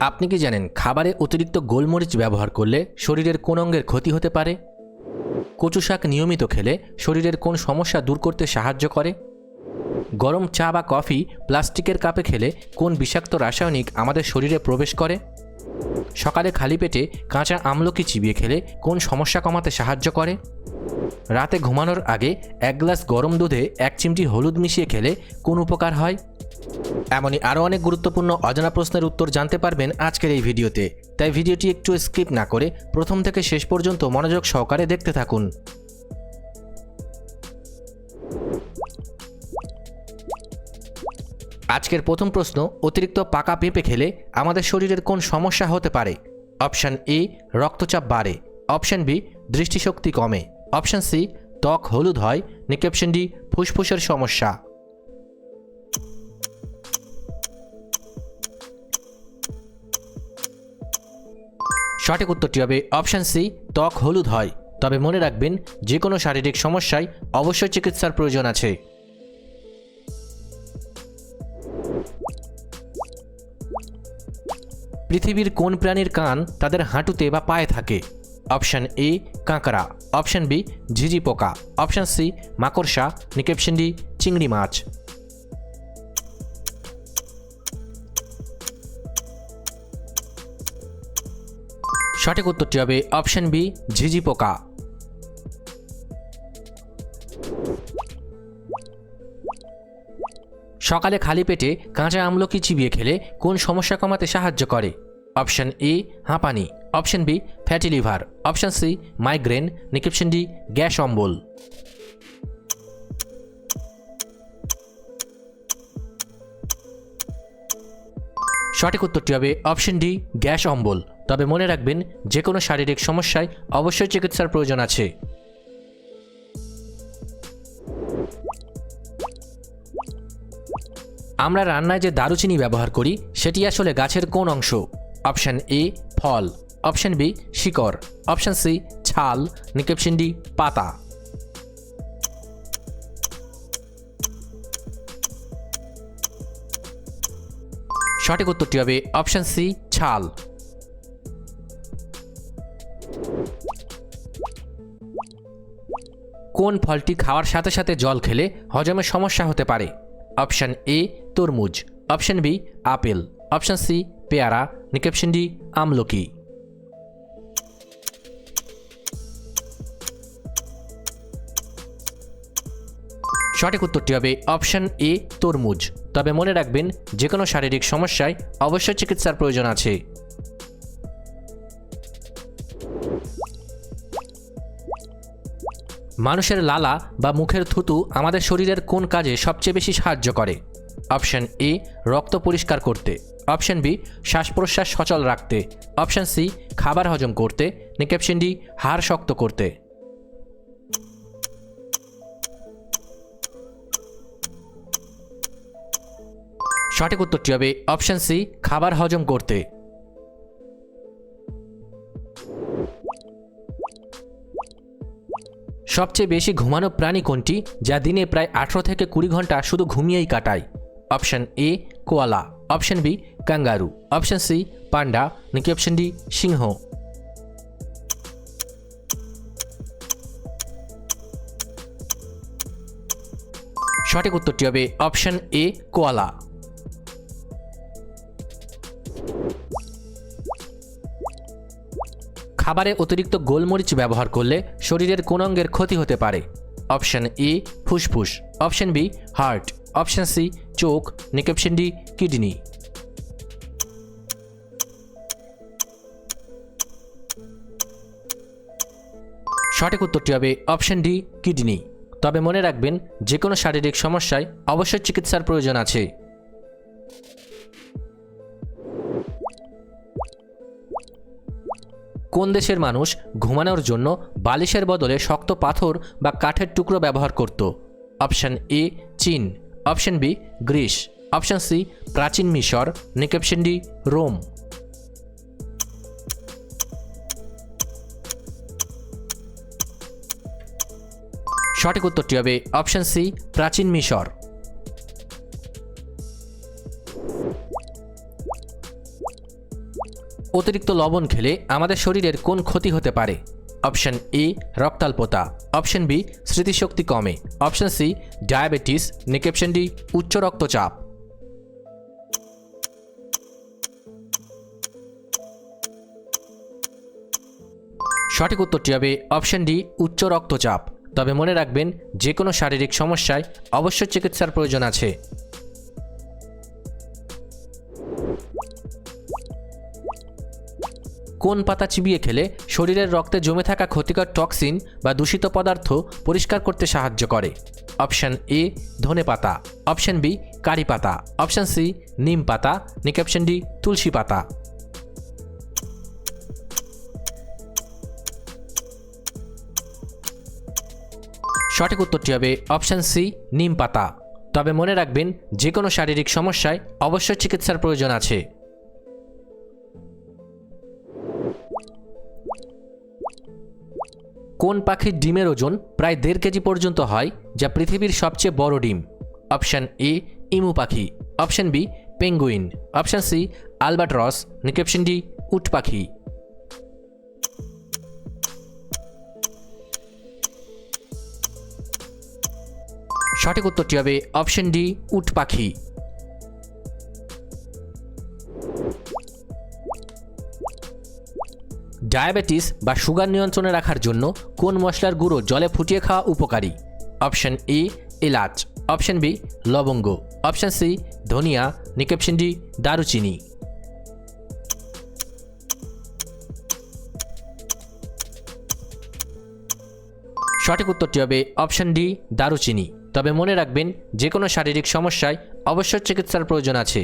আপনি কি জানেন খাবারে অতিরিক্ত গোলমরিচ ব্যবহার করলে শরীরের কোন অঙ্গের ক্ষতি হতে পারে? কচু শাক নিয়মিত খেলে শরীরের কোন সমস্যা দূর করতে সাহায্য করে? গরম চা বা কফি প্লাস্টিকের কাপে খেলে কোন বিষাক্ত রাসায়নিক আমাদের শরীরে প্রবেশ করে? সকালে খালি পেটে কাঁচা আমলকি চিবিয়ে খেলে কোন সমস্যা কমাতে সাহায্য করে? রাতে ঘুমানোর আগে 1 গ্লাস গরম দুধে 1 চিমটি হলুদ মিশিয়ে খেলে কোন উপকার হয়? এমনই আরও অনেক গুরুত্বপূর্ণ অজানা প্রশ্নের উত্তর জানতে পারবেন আজকের এই ভিডিওতে, তাই ভিডিওটি একটু স্কিপ না করে প্রথম থেকে শেষ পর্যন্ত মনোযোগ সহকারে দেখতে থাকুন। আজকের প্রথম প্রশ্ন, অতিরিক্ত পাকা পেঁপে খেলে আমাদের শরীরের কোন সমস্যা হতে পারে? অপশান এ, রক্তচাপ বাড়ে। অপশান বি, দৃষ্টিশক্তি কমে। অপশান সি, ত্বক হলুদ হয়। অপশান ডি, ফুসফুসের সমস্যা। সঠিক উত্তরটি হবে অপশান সি, ত্বক হলুদ হয়। তবে মনে রাখবেন, যে কোনো শারীরিক সমস্যায় অবশ্যই চিকিৎসার প্রয়োজন আছে। পৃথিবীর কোন প্রাণীর কান তাদের হাঁটুতে বা পায়ে থাকে? অপশান এ, কাঁকড়া। অপশান বি, ঝিঝি পোকা। অপশান সি, মাকড়সা। অপশান ডি, চিংড়ি মাছ। সঠিক উত্তরটি হবে অপশান বি, ঝিঝি পোকা। সকালে খালি পেটে কাঁচা আমলকি চিবিয়ে খেলে কোন সমস্যা কমাতে সাহায্য করে? অপশান এ, হাঁপানি। Option B, fatty liver. Option C, migraine. Option D, gas অম্বল। সঠিক উত্তরটি হবে অপশান ডি, গ্যাস অম্বল। তবে মনে রাখবেন, যে কোনো শারীরিক সমস্যায় অবশ্যই চিকিৎসার প্রয়োজন আছে। আমরা রান্নায় যে দারুচিনি ব্যবহার করি সেটি আসলে গাছের কোন অংশ? অপশান এ, ফল। অপশান বি, শিকড়। অপশান সি, ছাল। অপশান ডি, পাতা। সঠিক উত্তরটি হবে অপশান সি, ছাল। কোন ফলটি খাওয়ার সাথে সাথে জল খেলে হজমের সমস্যা হতে পারে? অপশান এ, তরমুজ। Option B, apple. Option C, পেয়ারা। অপশান ডি, আমলকি। সঠিক উত্তরটি হবে অপশান এ, তরমুজ। তবে মনে রাখবেন, যে কোনো শারীরিক সমস্যায় অবশ্যই চিকিৎসার প্রয়োজন আছে। মানুষের লালা বা মুখের থুতু আমাদের শরীরের কোন কাজে সবচেয়ে বেশি সাহায্য করে? অপশান এ, রক্ত পরিষ্কার করতে। অপশান বি, শ্বাস প্রশ্বাস সচল রাখতে। অপশান সি, খাবার হজম করতে। অপশান ডি, হাড় শক্ত করতে। সঠিক উত্তরটি হবে অপশান সি, খাবার হজম করতে। সবচেয়ে বেশি ঘুমানো প্রাণী কোনটি, যা দিনে প্রায় 18 থেকে 20 ঘন্টা শুধু ঘুমিয়েই কাটায়? Option A, koala. Option B, kangaroo. Option C, panda. Option D, সিংহ। সঠিক উত্তরটি হবে অপশান এ, কোয়ালা। খাবারে অতিরিক্ত গোলমরিচ ব্যবহার করলে শরীরের কোন অঙ্গের ক্ষতি হতে পারে? অপশান এ, ফুসফুস। Option B, heart. Option C, চোখ। Option D, kidney. সঠিক উত্তরটি হবে অপশান ডি, কিডনি। তবে মনে রাখবেন, যে কোনো শারীরিক সমস্যায় অবশ্যই চিকিৎসার প্রয়োজন আছে। কোন দেশের মানুষ ঘুমানোর জন্য বালিশের বদলে শক্ত পাথর বা কাঠের টুকরো ব্যবহার করত? অপশান এ, চীন। Option B, Greece. Option C, প্রাচীন মিশর। Option D, Rome. সঠিক উত্তরটি হবে অপশান সি, প্রাচীন মিশর। অতিরিক্ত লবণ খেলে আমাদের শরীরের কোন ক্ষতি হতে পারে? অপশন এ রক্তাল্পতা, অপশন বি স্মৃতিশক্তি কমে, অপশন সি ডায়াবেটিস, নাকি অপশন ডি উচ্চ রক্তচাপ। সঠিক উত্তরটি হবে অপশন ডি উচ্চ রক্তচাপ। তবে মনে রাখবেন, যে কোনো শারীরিক সমস্যায় অবশ্যই চিকিৎসার প্রয়োজন আছে। কোন পাতা চিবিয়ে খেলে শরীরের রক্তে জমে থাকা ক্ষতিকর টক্সিন বা দূষিত পদার্থ পরিষ্কার করতে সাহায্য করে? অপশন এ ধনে পাতা, অপশন বি কারি পাতা, অপশন সি নিম পাতা, নাকি অপশন ডি তুলসী পাতা। সঠিক উত্তরটি হবে অপশন সি নিম পাতা। তবে মনে রাখবেন, যে কোনো শারীরিক সমস্যায় অবশ্যই চিকিৎসার প্রয়োজন আছে। কোন পাখির ডিমের ওজন প্রায় 1.5 কেজি পর্যন্ত হয়, যা পৃথিবীর সবচেয়ে বড় ডিম? অপশন এ ইমু পাখি, option B penguin, option C albatross, নাকি অপশন ডি উট পাখি। সঠিক উত্তরটি হবে অপশন ডি উট পাখি। ডায়াবেটিস বা সুগার নিয়ন্ত্রণে রাখার জন্য কোন মশলার গুঁড়ো জলে ফুটিয়ে খাওয়া উপকারী? অপশন এ এলাচ, অপশন বি লবঙ্গ, অপশন সি ধনিয়া, নাকি অপশন ডি দারুচিনি। সঠিক উত্তরটি হবে অপশন ডি দারুচিনি। তবে মনে রাখবেন, যে কোনো শারীরিক সমস্যায় অবশ্যই চিকিৎসার প্রয়োজন আছে।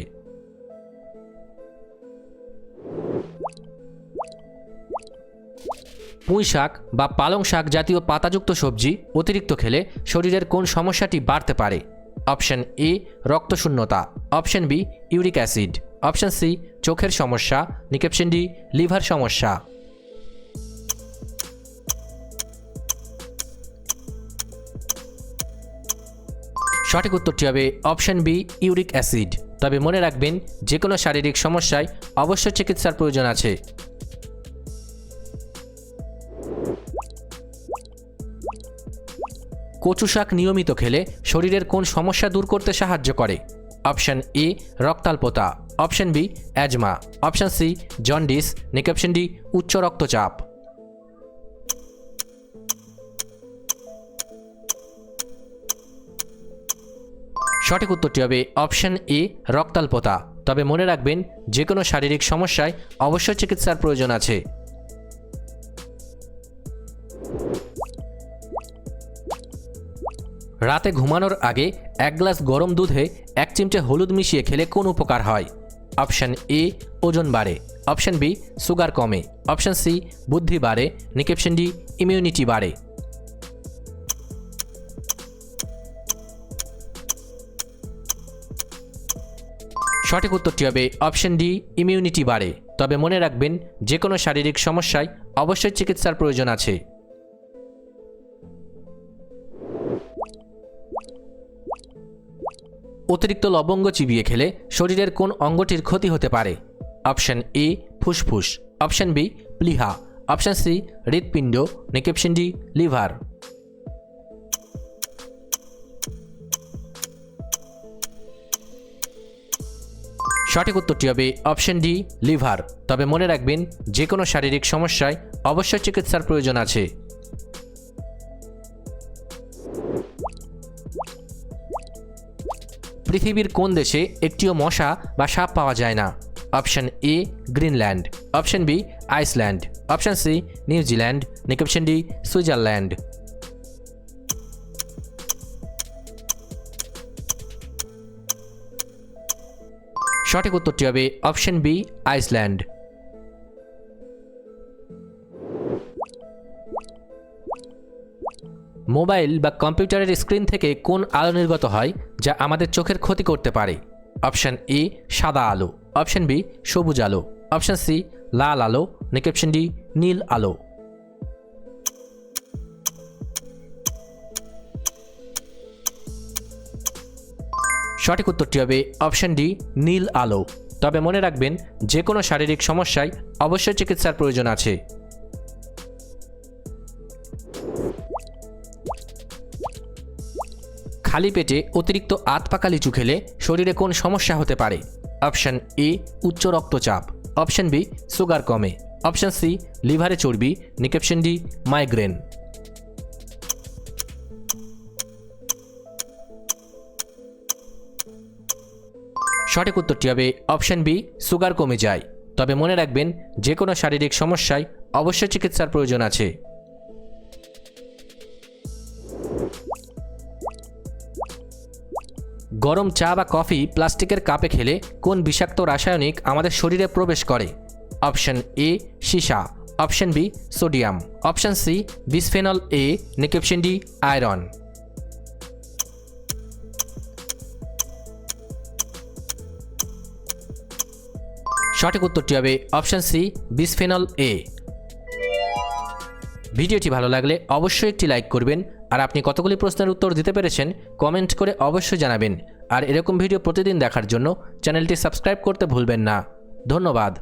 পুঁই শাক বা পালং শাক জাতীয় পাতাযুক্ত সবজি অতিরিক্ত খেলে শরীরের কোন সমস্যাটি বাড়তে পারে? অপশন এ রক্তশূন্যতা, option B uric acid, option C চোখের সমস্যা, নাকি অপশন ডি লিভার সমস্যা। সঠিক উত্তরটি হবে অপশন বি ইউরিক অ্যাসিড। তবে মনে রাখবেন, যে কোনো শারীরিক সমস্যায় অবশ্যই চিকিৎসার প্রয়োজন আছে। কচু শাক নিয়মিত খেলে শরীরের কোন সমস্যা দূর করতে সাহায্য করে? অপশন এ রক্তাল্পতা, option B asthma, option C jaundice, নাকি অপশন ডি উচ্চ রক্তচাপ। সঠিক উত্তরটি হবে অপশন এ রক্তাল্পতা। তবে মনে রাখবেন, যে কোনো শারীরিক সমস্যায় অবশ্যই চিকিৎসার প্রয়োজন আছে। রাতে ঘুমানোর আগে 1 গ্লাস গরম দুধে 1 চিমটে হলুদ মিশিয়ে খেলে কোন উপকার হয়? অপশন এ ওজন বাড়ে, অপশন বি সুগার কমে, অপশন সি বুদ্ধি বাড়ে, নাকি অপশন ডি ইমিউনিটি বাড়ে। সঠিক উত্তরটি হবে অপশন ডি ইমিউনিটি বাড়ে। তবে মনে রাখবেন, যে কোনো শারীরিক সমস্যায় অবশ্যই চিকিৎসার প্রয়োজন আছে। অতিরিক্ত লবঙ্গ চিবিয়ে খেলে শরীরের কোন অঙ্গটির ক্ষতি হতে পারে? অপশন এ ফুসফুস, অপশন বি প্লীহা, অপশন সি হৃৎপিণ্ড, নাকি অপশন ডি লিভার। সঠিক উত্তরটি হবে অপশন ডি লিভার। তবে মনে রাখবেন, যে কোনো শারীরিক সমস্যায় অবশ্যই চিকিৎসার প্রয়োজন আছে। পৃথিবীর কোন দেশে একটিও মশা বা সাপ পাওয়া যায় না? Option A Greenland, option B Iceland, option C New Zealand, নাকি অপশন ডি সুইজারল্যান্ড। সঠিক উত্তরটি হবে অপশন বি আইসল্যান্ড। মোবাইল বা কম্পিউটারের স্ক্রিন থেকে কোন আলো নির্গত হয় যা আমাদের চোখের ক্ষতি করতে পারে? অপশন এ সাদা আলো, অপশন বি সবুজ আলো, অপশন সি লাল আলো, নাকি অপশন ডি নীল আলো। সঠিক উত্তরটি হবে অপশন ডি নীল আলো। তবে মনে রাখবেন যে কোনো শারীরিক সমস্যায় অবশ্যই চিকিৎসার প্রয়োজন আছে। খালি পেটে অতিরিক্ত আধ পাকা লিচু খেলে শরীরে কোন সমস্যা হতে পারে? অপশন এ উচ্চ রক্তচাপ, অপশন বি সুগার কমে, অপশন সি লিভারে চর্বি, নাকি অপশন ডি মাইগ্রেন। সঠিক উত্তরটি হবে অপশন বি সুগার কমে যায়। তবে মনে রাখবেন যে কোনো শারীরিক সমস্যায় অবশ্যই চিকিৎসার প্রয়োজন আছে। গরম চা বা কফি প্লাস্টিকের কাপে খেলে কোন বিষাক্ত রাসায়নিক আমাদের শরীরে প্রবেশ করে? অপশন এ সীসা, option B sodium, option C bisphenol A, নাকি অপশন ডি আয়রন। সঠিক উত্তরটি হবে অপশন সি বিসফেনল এ। ভিডিওটি ভালো লাগলে অবশ্যই একটি লাইক করবেন, আর আপনি কতগুলি প্রশ্নের উত্তর দিতে পেরেছেন কমেন্ট করে অবশ্যই জানাবেন। আর এরকম ভিডিও প্রতিদিন দেখার জন্য চ্যানেলটি সাবস্ক্রাইব করতে ভুলবেন না। ধন্যবাদ।